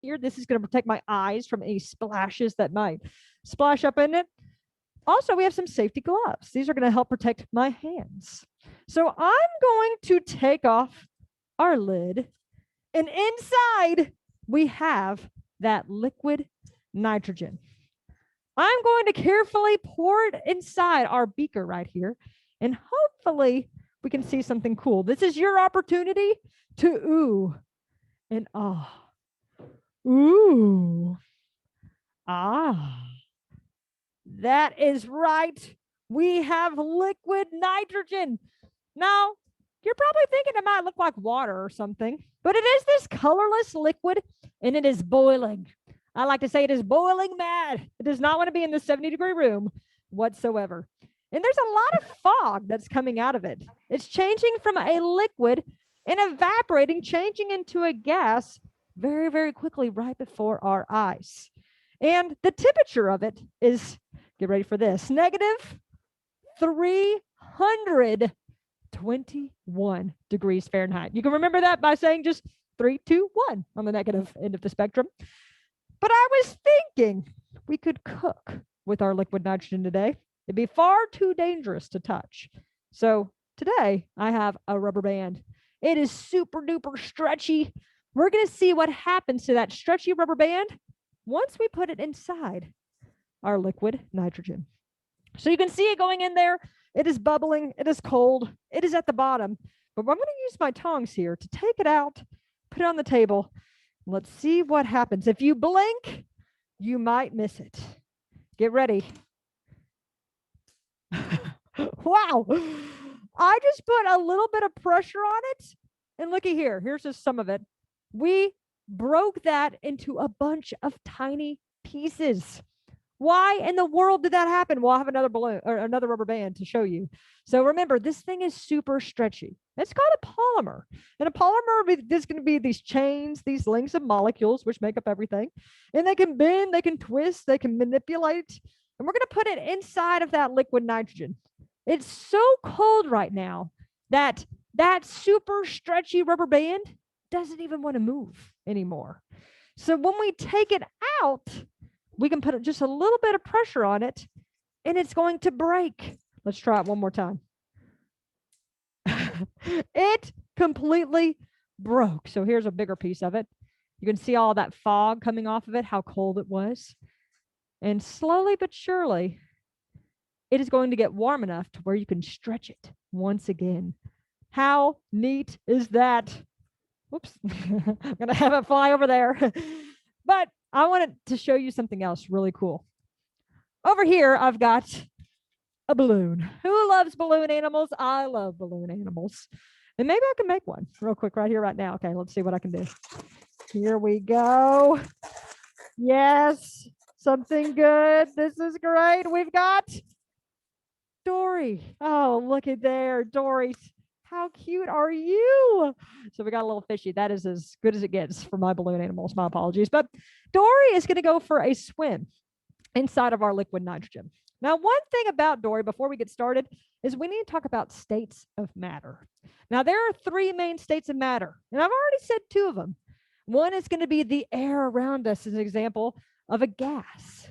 here. This is going to protect my eyes from any splashes that might splash up in it. Also, we have some safety gloves. These are going to help protect my hands. So I'm going to take off our lid, and inside we have that liquid nitrogen. I'm going to carefully pour it inside our beaker right here, and hopefully we can see something cool. This is your opportunity to ooh and ah. Ooh. Ah. That is right. We have liquid nitrogen. Now, you're probably thinking it might look like water or something, but it is this colorless liquid and it is boiling. I like to say it is boiling mad. It does not want to be in the 70-degree room whatsoever. And there's a lot of fog that's coming out of it. It's changing from a liquid and evaporating, changing into a gas very, very quickly right before our eyes. And the temperature of it is, get ready for this, negative 321 degrees Fahrenheit. You can remember that by saying just 3, 2, 1 on the negative end of the spectrum. But I was thinking we could cook with our liquid nitrogen today. It'd be far too dangerous to touch. So today I have a rubber band. It is super duper stretchy. We're going to see what happens to that stretchy rubber band once we put it inside our liquid nitrogen. So you can see it going in there. It is bubbling. It is cold. It is at the bottom. But I'm going to use my tongs here to take it out, put it on the table. Let's see what happens. If you blink, you might miss it. Get ready. Wow. I just put a little bit of pressure on it. And looky here. Here's just some of it. We broke that into a bunch of tiny pieces. Why in the world did that happen? Well, I'll have another balloon or another rubber band to show you. So remember, this thing is super stretchy. It's got a polymer. And a polymer is going to be these chains, these links of molecules, which make up everything. And they can bend, they can twist, they can manipulate. And we're going to put it inside of that liquid nitrogen. It's so cold right now that that super stretchy rubber band doesn't even want to move anymore. So when we take it out, we can put just a little bit of pressure on it and it's going to break. Let's try it one more time. It completely broke. So here's a bigger piece of it. You can see all that fog coming off of it, how cold it was. And slowly but surely, it is going to get warm enough to where you can stretch it once again. How neat is that? Oops, I'm going to have it fly over there. But I wanted to show you something else really cool. Over here, I've got a balloon. Who loves balloon animals? I love balloon animals. And maybe I can make one real quick right here, right now. Okay, let's see what I can do. Here we go. Yes, something good. This is great. We've got Dory. Oh, look at there. Dory. How cute are you? So we got a little fishy. That is as good as it gets for my balloon animals. My apologies. But Dory is going to go for a swim inside of our liquid nitrogen. Now, one thing about Dory before we get started is we need to talk about states of matter. Now, there are 3 main states of matter, and I've already said 2 of them. One is going to be the air around us as an example of a gas.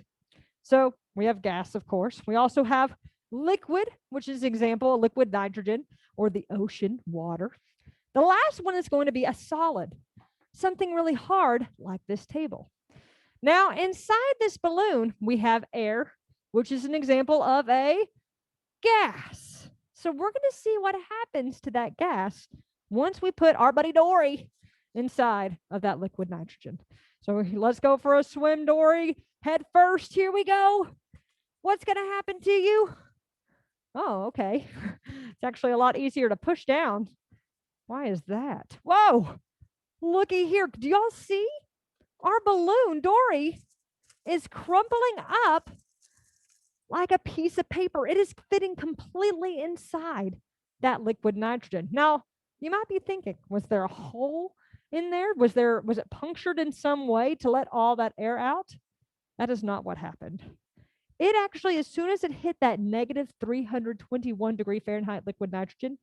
So we have gas, of course. We also have liquid, which is an example of liquid nitrogen or the ocean water. The last one is going to be a solid, something really hard like this table. Now, inside this balloon, we have air, which is an example of a gas. So we're going to see what happens to that gas once we put our buddy Dory inside of that liquid nitrogen. So let's go for a swim, Dory. Head first. Here we go. What's going to happen to you? Oh, okay. It's actually a lot easier to push down. Why is that? Whoa, looky here. Do y'all see? Our balloon, Dory, is crumpling up like a piece of paper. It is fitting completely inside that liquid nitrogen. Now, you might be thinking, was there a hole in there? Was it punctured in some way to let all that air out? That is not what happened. It actually, as soon as it hit that negative 321 degree Fahrenheit liquid nitrogen,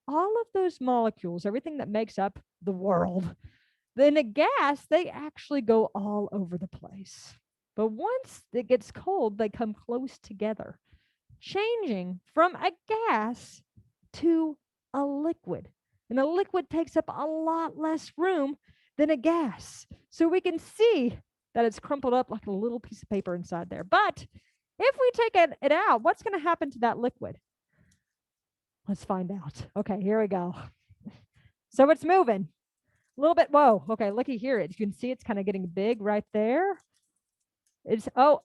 all of those molecules, everything that makes up the world, In a gas, they actually go all over the place. But once it gets cold, they come close together, changing from a gas to a liquid. And a liquid takes up a lot less room than a gas. So we can see that it's crumpled up like a little piece of paper inside there. But if we take it out, what's going to happen to that liquid? Let's find out. Okay, here we go. So it's moving a little bit. Whoa. Okay, looky here. You can see it's kind of getting big right there. Oh,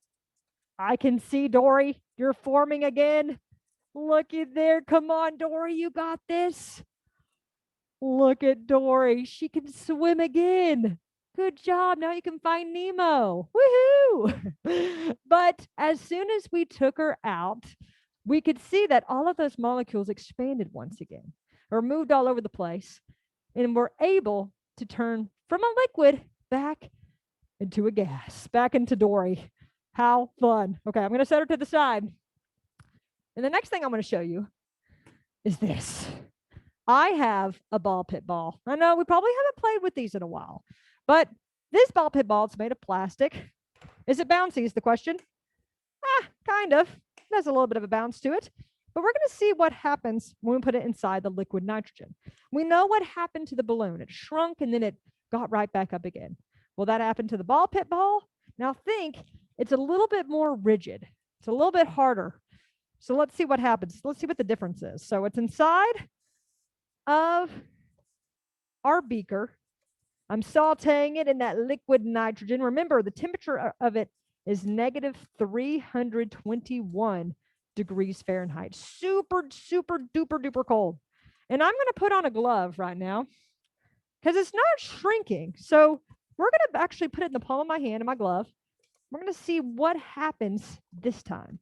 I can see, Dory, you're forming again. Looky there. Come on, Dory, you got this. Look at Dory. She can swim again. Good job. Now you can find Nemo. Woohoo! But as soon as we took her out, we could see that all of those molecules expanded once again, or moved all over the place, and were able to turn from a liquid back into a gas, back into Dory. How fun. Okay, I'm going to set her to the side. And the next thing I'm going to show you is this. I have a ball pit ball. I know we probably haven't played with these in a while, but this ball pit ball is made of plastic. Is it bouncy is the question? Kind of. It has a little bit of a bounce to it, but we're going to see what happens when we put it inside the liquid nitrogen. We know what happened to the balloon. It shrunk and then it got right back up again. Will that happen to the ball pit ball? Now think, it's a little bit more rigid. It's a little bit harder. So let's see what happens. Let's see what the difference is. So it's inside of our beaker. I'm sauteing it in that liquid nitrogen. Remember, the temperature of it is negative 321 degrees Fahrenheit. Super, super duper duper cold. And I'm going to put on a glove right now because it's not shrinking. So we're going to actually put it in the palm of my hand in my glove. We're going to see what happens this time.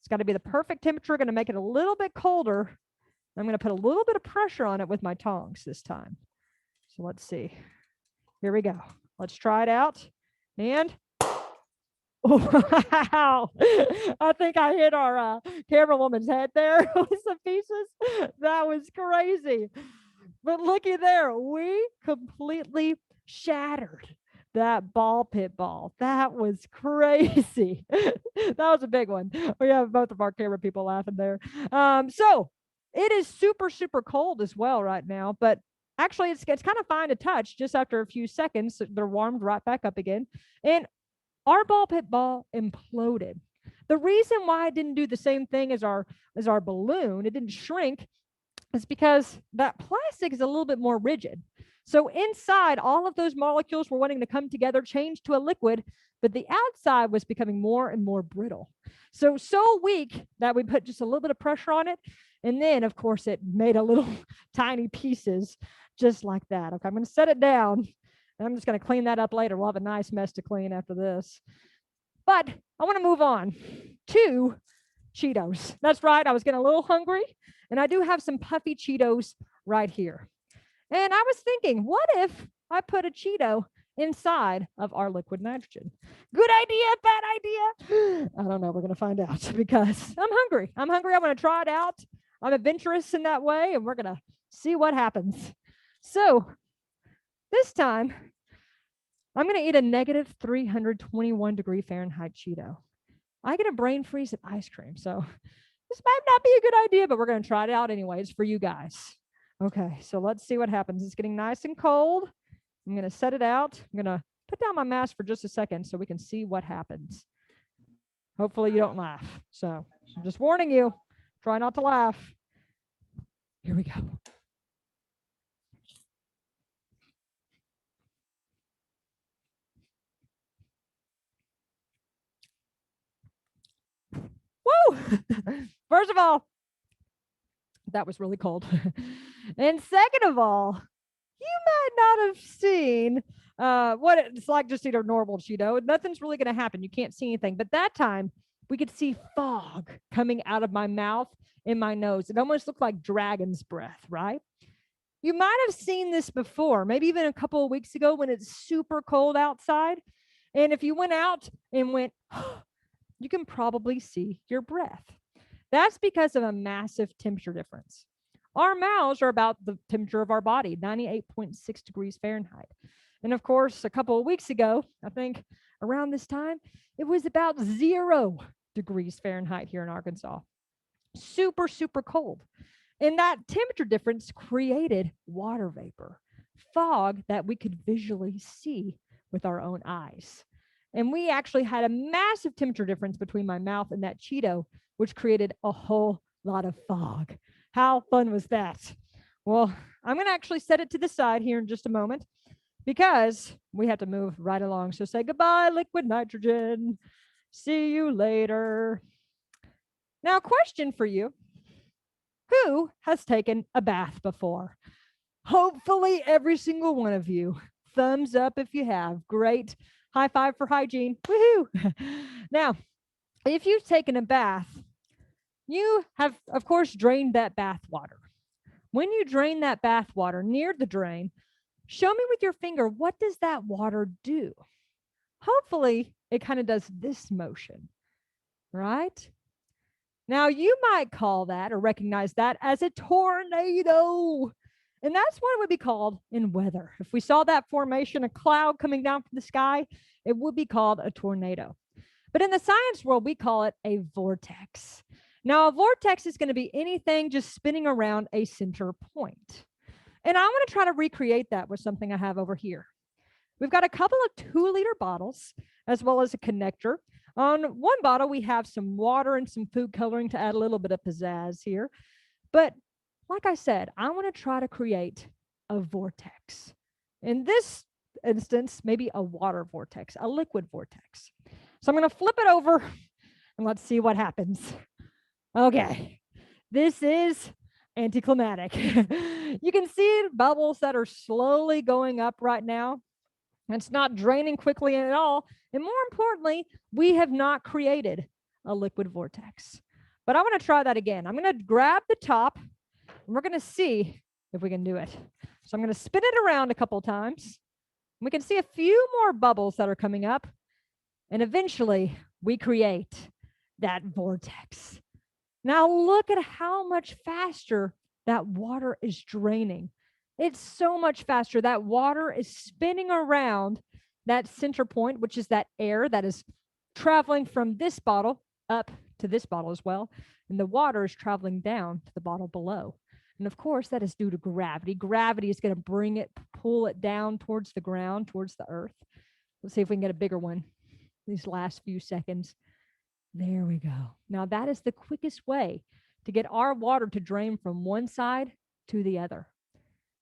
It's got to be the perfect temperature. Going to make it a little bit colder. I'm going to put a little bit of pressure on it with my tongs this time. So let's see. Here we go. Let's try it out. And wow, I think I hit our camera woman's head there with some pieces. That was crazy. But looky there, we completely shattered that ball pit ball. That was crazy. That was a big one. We have both of our camera people laughing there. So it is super, super cold as well right now, but actually it's kind of fine to touch. Just after a few seconds, they're warmed right back up again. And our ball pit ball imploded. The reason why it didn't do the same thing as our balloon, it didn't shrink, is because that plastic is a little bit more rigid. So inside, all of those molecules were wanting to come together, change to a liquid, but the outside was becoming more and more brittle. So weak that we put just a little bit of pressure on it. And then, of course, it made a little tiny pieces just like that. Okay, I'm going to set it down. And I'm just going to clean that up later. We'll have a nice mess to clean after this. But I want to move on to Cheetos. That's right. I was getting a little hungry, and I do have some puffy Cheetos right here. And I was thinking, what if I put a Cheeto inside of our liquid nitrogen? Good idea, bad idea? I don't know. We're going to find out because I'm hungry. I'm going to try it out. I'm adventurous in that way, and we're going to see what happens. So this time, I'm going to eat a negative 321 degree Fahrenheit Cheeto. I get a brain freeze at ice cream. So this might not be a good idea, but we're going to try it out anyways for you guys. Okay, so let's see what happens. It's getting nice and cold. I'm going to set it out. I'm going to put down my mask for just a second so we can see what happens. Hopefully you don't laugh. So I'm just warning you, try not to laugh. Here we go. Woo! First of all, that was really cold. And second of all, you might not have seen what it's like just eat a normal Cheeto. Nothing's really going to happen. You can't see anything. But that time, we could see fog coming out of my mouth and my nose. It almost looked like dragon's breath, right? You might have seen this before, maybe even a couple of weeks ago when it's super cold outside. And if you went out and went, you can probably see your breath. That's because of a massive temperature difference. Our mouths are about the temperature of our body, 98.6 degrees Fahrenheit. And of course, a couple of weeks ago, I think around this time, it was about 0 degrees Fahrenheit here in Arkansas. Super, super cold. And that temperature difference created water vapor, fog that we could visually see with our own eyes. And we actually had a massive temperature difference between my mouth and that Cheeto, which created a whole lot of fog. How fun was that? Well, I'm going to actually set it to the side here in just a moment because we have to move right along. So say goodbye, liquid nitrogen. See you later. Now, question for you. Who has taken a bath before? Hopefully every single one of you. Thumbs up if you have. Great. High five for hygiene. Woohoo. Now, if you've taken a bath, you have, of course, drained that bath water. When you drain that bath water near the drain, show me with your finger, what does that water do? Hopefully, it kind of does this motion, right? Now, you might call that or recognize that as a tornado. And that's what it would be called in weather. If we saw that formation, a cloud coming down from the sky, it would be called a tornado. But in the science world, we call it a vortex. Now, a vortex is going to be anything just spinning around a center point. And I want to try to recreate that with something I have over here. We've got a couple of 2-liter bottles, as well as a connector. On one bottle, we have some water and some food coloring to add a little bit of pizzazz here. But like I said, I want to try to create a vortex. In this instance, maybe a water vortex, a liquid vortex. So I'm going to flip it over and let's see what happens. Okay, this is anticlimactic. You can see bubbles that are slowly going up right now. It's not draining quickly at all. And more importantly, we have not created a liquid vortex. But I want to try that again. I'm going to grab the top and we're going to see if we can do it. So I'm going to spin it around a couple times. We can see a few more bubbles that are coming up. And eventually we create that vortex. Now look at how much faster that water is draining. It's so much faster. That water is spinning around that center point, which is that air that is traveling from this bottle up to this bottle as well. And the water is traveling down to the bottle below. And of course, that is due to gravity. Gravity is going to bring it, pull it down towards the ground, towards the earth. Let's see if we can get a bigger one these last few seconds. There we go. Now that is the quickest way to get our water to drain from one side to the other.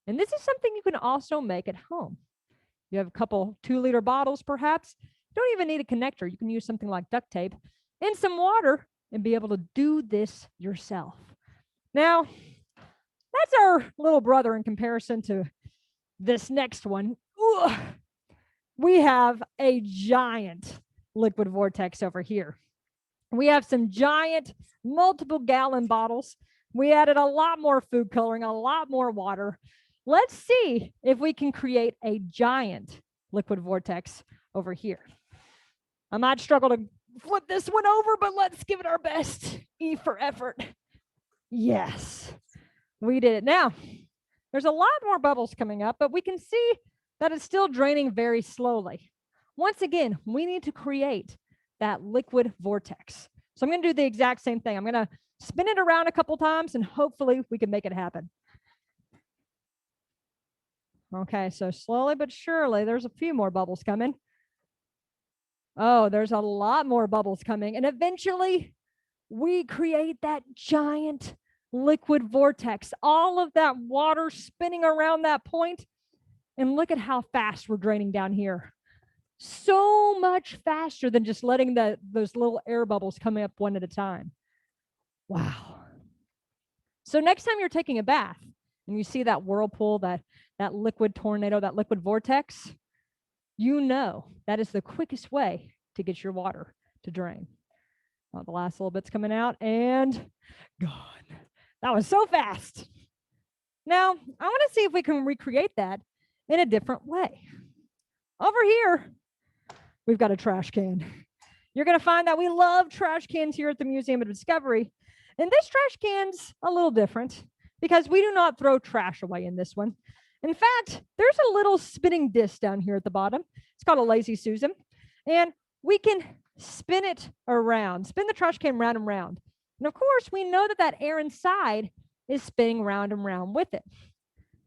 And this is something you can also make at home. You have a couple 2-liter bottles, perhaps. You don't even need a connector. You can use something like duct tape and some water and be able to do this yourself. Now, that's our little brother in comparison to this next one. Ooh, we have a giant liquid vortex over here. We have some giant multiple gallon bottles. We added a lot more food coloring, a lot more water. Let's see if we can create a giant liquid vortex over here. I might struggle to flip this one over, but let's give it our best. E for effort. Yes, we did it. Now, there's a lot more bubbles coming up, but we can see that it's still draining very slowly. Once again, we need to create that liquid vortex. So I'm going to do the exact same thing. I'm going to spin it around a couple times and hopefully we can make it happen. Okay, so slowly but surely, there's a few more bubbles coming. Oh, there's a lot more bubbles coming. And eventually, we create that giant liquid vortex. All of that water spinning around that point. And look at how fast we're draining down here. So much faster than just letting those little air bubbles come up one at a time. Wow. So next time you're taking a bath and you see that whirlpool, that liquid tornado, that liquid vortex, you know that is the quickest way to get your water to drain. The last little bit's coming out and gone. That was so fast. Now, I want to see if we can recreate that in a different way. Over here, we've got a trash can. You're going to find that we love trash cans here at the Museum of Discovery. And this trash can's a little different because we do not throw trash away in this one. In fact, there's a little spinning disc down here at the bottom. It's called a Lazy Susan. And we can spin it around, spin the trash can round and round. And of course, we know that that air inside is spinning round and round with it.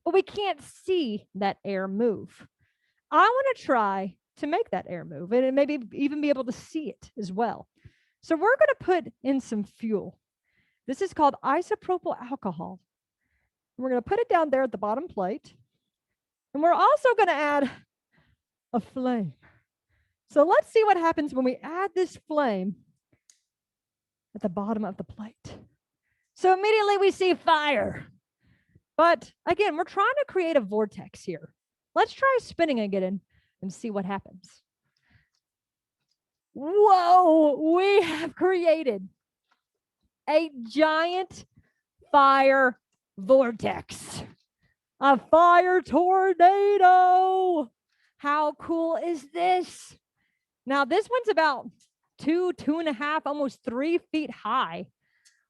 But we can't see that air move. I want to try to make that air move and maybe even be able to see it as well. So we're going to put in some fuel. This is called isopropyl alcohol. We're going to put it down there at the bottom plate. And we're also going to add a flame. So let's see what happens when we add this flame at the bottom of the plate. So immediately we see fire. But again, we're trying to create a vortex here. Let's try spinning again and see what happens. Whoa, we have created a giant fire vortex, a fire tornado. How cool is this? Now, this one's about 2.5, almost 3 feet high.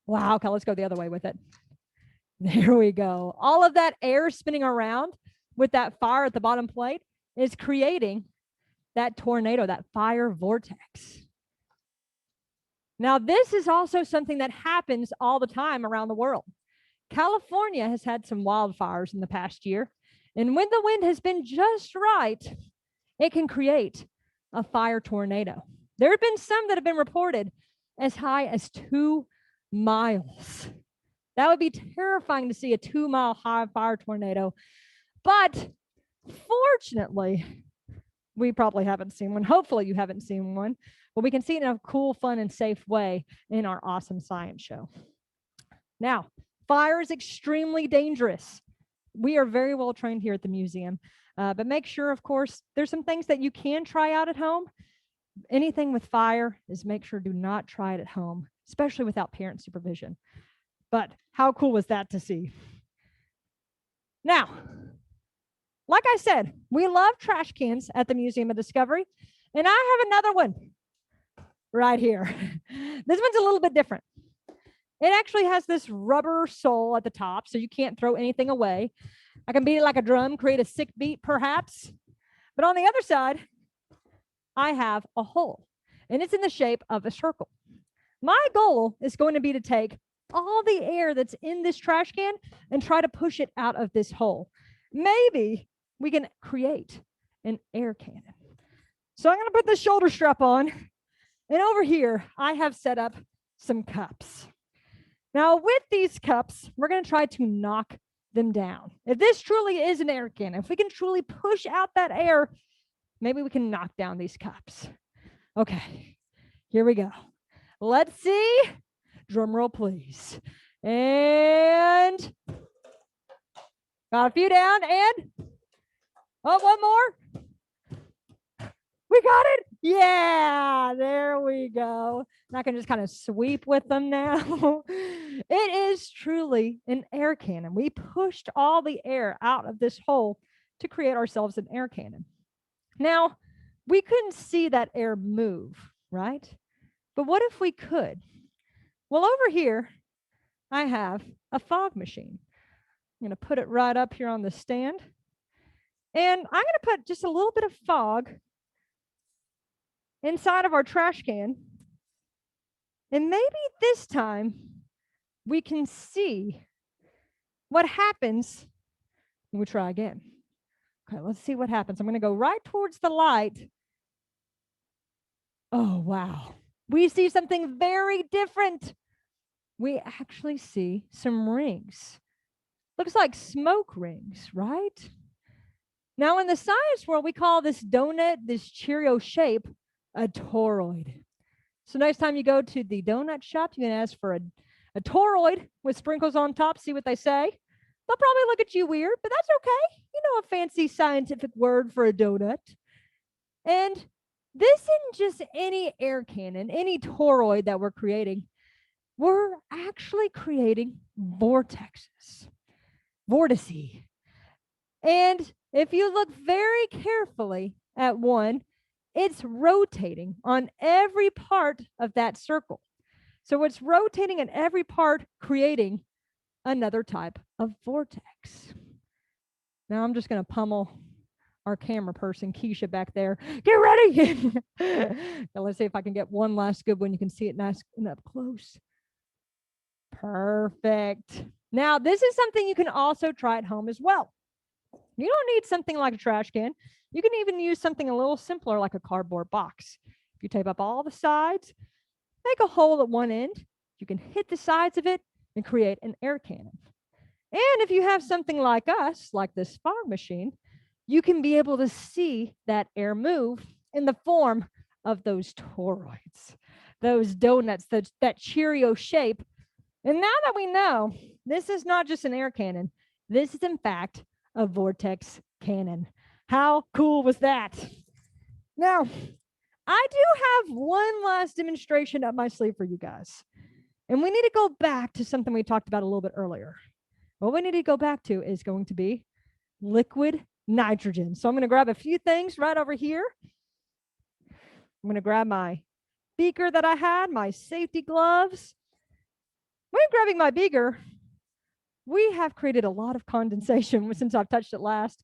Wow, okay, let's go the other way with it. There we go. All of that air spinning around with that fire at the bottom plate is creating that tornado, that fire vortex. Now, this is also something that happens all the time around the world. California has had some wildfires in the past year, and when the wind has been just right, it can create a fire tornado. There have been some that have been reported as high as 2 miles. That would be terrifying to see a 2-mile high fire tornado. But fortunately, we probably haven't seen one. Hopefully you haven't seen one, but we can see it in a cool, fun, and safe way in our awesome science show. Now, fire is extremely dangerous. We are very well trained here at the museum, but make sure, of course, there's some things that you can try out at home. Anything with fire is make sure do not try it at home, especially without parent supervision. But how cool was that to see? Now, like I said, we love trash cans at the Museum of Discovery, and I have another one right here. This one's a little bit different. It actually has this rubber sole at the top, so you can't throw anything away. I can beat it like a drum, create a sick beat perhaps. But on the other side, I have a hole, and it's in the shape of a circle. My goal is going to be to take all the air that's in this trash can and try to push it out of this hole. Maybe we can create an air cannon. So I'm going to put the shoulder strap on, and over here, I have set up some cups. Now, with these cups, we're going to try to knock them down. If this truly is an air cannon, if we can truly push out that air, maybe we can knock down these cups. Okay, here we go. Let's see. Drum roll, please. And got a few down, and oh, one more. We got it. Yeah, there we go. And I can just kind of sweep with them now. It is truly an air cannon. We pushed all the air out of this hole to create ourselves an air cannon. Now, we couldn't see that air move, right? But what if we could? Well, over here, I have a fog machine. I'm going to put it right up here on the stand. And I'm going to put just a little bit of fog inside of our trash can. And maybe this time we can see what happens when we try again. Okay, let's see what happens. I'm going to go right towards the light. Oh, wow. We see something very different. We actually see some rings. Looks like smoke rings, right? Now, in the science world, we call this donut, this Cheerio shape, a toroid. So next time you go to the donut shop, you can ask for a toroid with sprinkles on top, see what they say. They'll probably look at you weird, but that's okay. You know, a fancy scientific word for a donut. And this isn't just any air cannon, any toroid that we're creating. We're actually creating vortexes, vortices. And if you look very carefully at one, it's rotating on every part of that circle. So it's rotating in every part, creating another type of vortex. Now I'm just going to pummel our camera person, Keesha, back there. Get ready. Now let's see if I can get one last good one. You can see it nice and up close. Perfect. Now, this is something you can also try at home as well. You don't need something like a trash can. You can even use something a little simpler like a cardboard box. If you tape up all the sides, make a hole at one end, you can hit the sides of it and create an air cannon. And if you have something like us, like this fog machine, you can be able to see that air move in the form of those toroids, those donuts, that Cheerio shape. And now that we know, this is not just an air cannon, this is in fact a vortex cannon. How cool was that? Now, I do have one last demonstration up my sleeve for you guys. And we need to go back to something we talked about a little bit earlier. What we need to go back to is going to be liquid nitrogen. So I'm going to grab a few things right over here. I'm going to grab my beaker that I had, my safety gloves. When grabbing my beaker, we have created a lot of condensation since I've touched it last.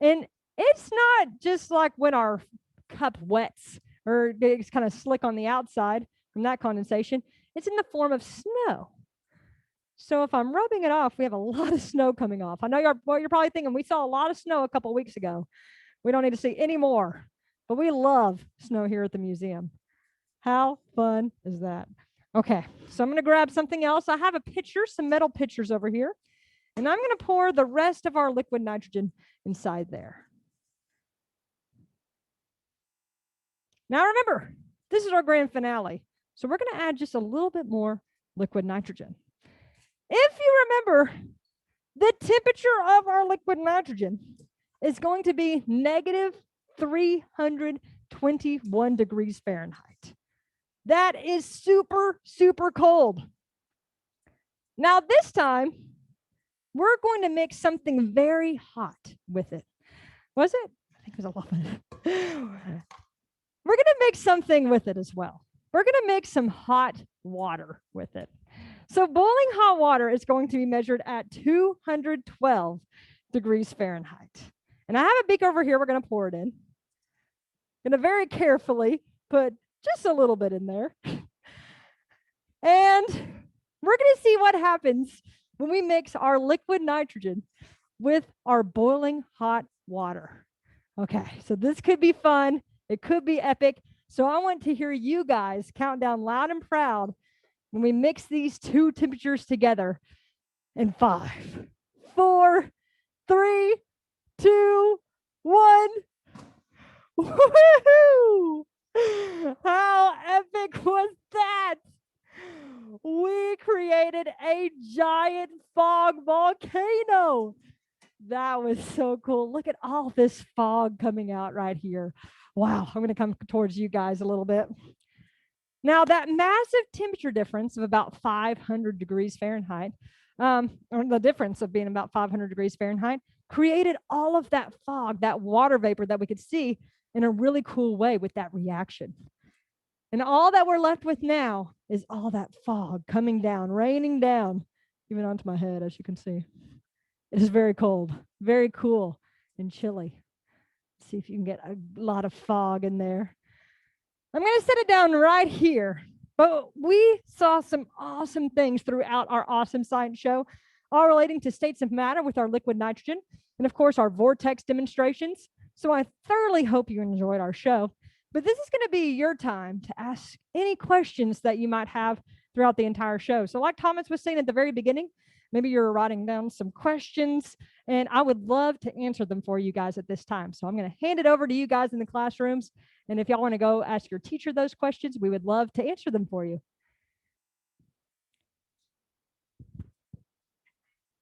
And it's not just like when our cup wets or it's kind of slick on the outside from that condensation. It's in the form of snow. So if I'm rubbing it off, we have a lot of snow coming off. I know you're probably thinking we saw a lot of snow a couple of weeks ago. We don't need to see any more, but we love snow here at the museum. How fun is that? Okay, so I'm going to grab something else. I have a pitcher, some metal pitchers over here, and I'm going to pour the rest of our liquid nitrogen inside there. Now remember, this is our grand finale. So we're going to add just a little bit more liquid nitrogen. If you remember, the temperature of our liquid nitrogen is going to be negative 321 degrees Fahrenheit. That is super, super cold. Now this time, we're going to mix something very hot with it. Was it? I think it was a lot. We're going to mix something with it as well. We're going to mix some hot water with it. So boiling hot water is going to be measured at 212 degrees Fahrenheit. And I have a beaker over here. We're going to pour it in. Going to very carefully put just a little bit in there. And we're going to see what happens when we mix our liquid nitrogen with our boiling hot water. Okay, so this could be fun. It could be epic. So I want to hear you guys count down loud and proud when we mix these two temperatures together in 5, 4, 3, 2, 1. Woohoo! How epic was that? We created a giant fog volcano. That was so cool. Look at all this fog coming out right here. Wow, I'm going to come towards you guys a little bit. Now, that massive temperature difference of about 500 degrees Fahrenheit, or the difference of being about 500 degrees Fahrenheit, created all of that fog, that water vapor that we could see in a really cool way with that reaction. And all that we're left with now is all that fog coming down, raining down, even onto my head, as you can see. It is very cold, very cool and chilly. Let's see if you can get a lot of fog in there. I'm going to set it down right here. But we saw some awesome things throughout our awesome science show, all relating to states of matter with our liquid nitrogen, and of course, our vortex demonstrations. So I thoroughly hope you enjoyed our show. But this is going to be your time to ask any questions that you might have throughout the entire show. So like Thomas was saying at the very beginning, maybe you're writing down some questions, and I would love to answer them for you guys at this time. So I'm going to hand it over to you guys in the classrooms. And if y'all want to go ask your teacher those questions, we would love to answer them for you.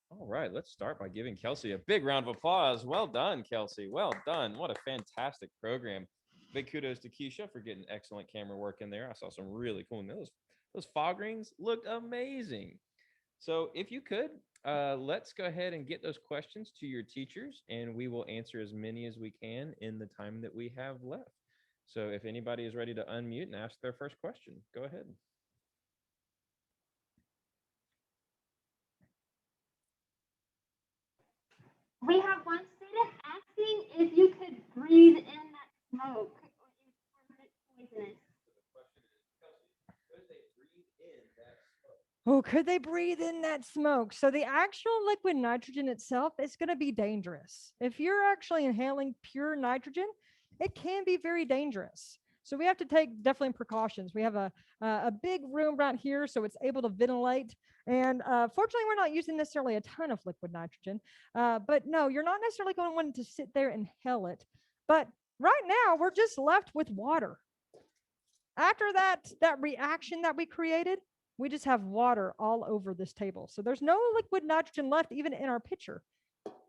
All right, let's start by giving Kelsi a big round of applause. Well done, Kelsi. Well done. What a fantastic program. Big kudos to Keesha for getting excellent camera work in there. I saw some really cool. Those fog rings looked amazing. So if you could, let's go ahead and get those questions to your teachers, and we will answer as many as we can in the time that we have left. So if anybody is ready to unmute and ask their first question, go ahead. We have one if you could breathe in that smoke, was it poisonous? Oh, could they breathe in that smoke? So the actual liquid nitrogen itself is going to be dangerous. If you're actually inhaling pure nitrogen, it can be very dangerous. So we have to take definitely precautions. We have a big room right here, so it's able to ventilate. And fortunately, we're not using necessarily a ton of liquid nitrogen. But no, you're not necessarily going to want to sit there and inhale it. But right now, we're just left with water. After that reaction that we created, we just have water all over this table. So there's no liquid nitrogen left even in our pitcher.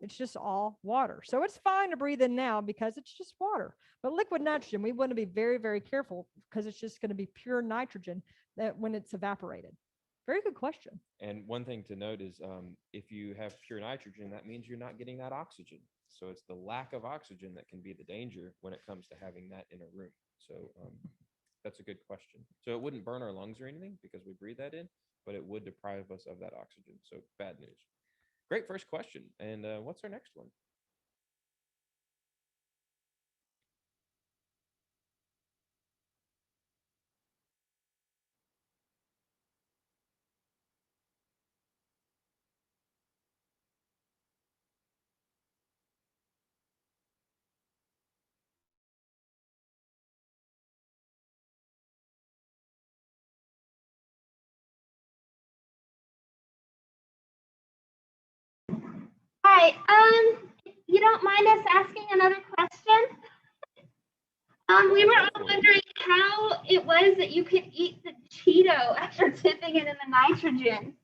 It's just all water. So it's fine to breathe in now because it's just water. But liquid nitrogen, we want to be very, very careful because it's just going to be pure nitrogen that when it's evaporated. Very good question. And one thing to note is if you have pure nitrogen, that means you're not getting that oxygen. So it's the lack of oxygen that can be the danger when it comes to having that in a room. So that's a good question. So it wouldn't burn our lungs or anything because we breathe that in, but it would deprive us of that oxygen. So bad news. Great first question. And what's our next one? Hi, if you don't mind us asking another question? We were all wondering how it was that you could eat the Cheeto after dipping it in the nitrogen.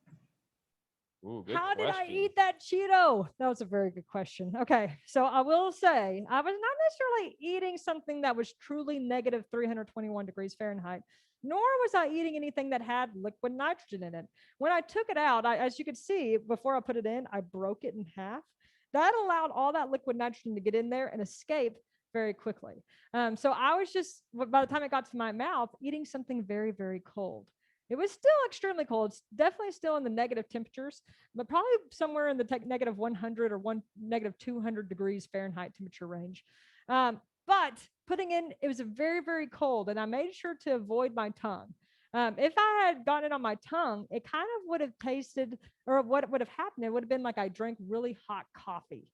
Ooh, good How did I question. eat that Cheeto? That was a very good question. Okay, so I will say I was not necessarily eating something that was truly negative 321 degrees Fahrenheit, nor was I eating anything that had liquid nitrogen in it. When I took it out, as you could see before I put it in, I broke it in half. That allowed all that liquid nitrogen to get in there and escape very quickly. So I was just, by the time it got to my mouth, eating something very, very cold. It was still extremely cold. It's definitely still in the negative temperatures, but probably somewhere in the negative 100 or negative 200 degrees Fahrenheit temperature range. But putting in, it was very, very cold, and I made sure to avoid my tongue. If I had gotten it on my tongue, it kind of would have tasted, or what would have happened, it would have been like I drank really hot coffee.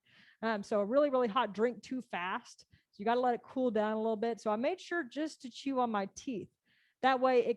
So a really, really hot drink too fast. So you got to let it cool down a little bit. So I made sure just to chew on my teeth. That way it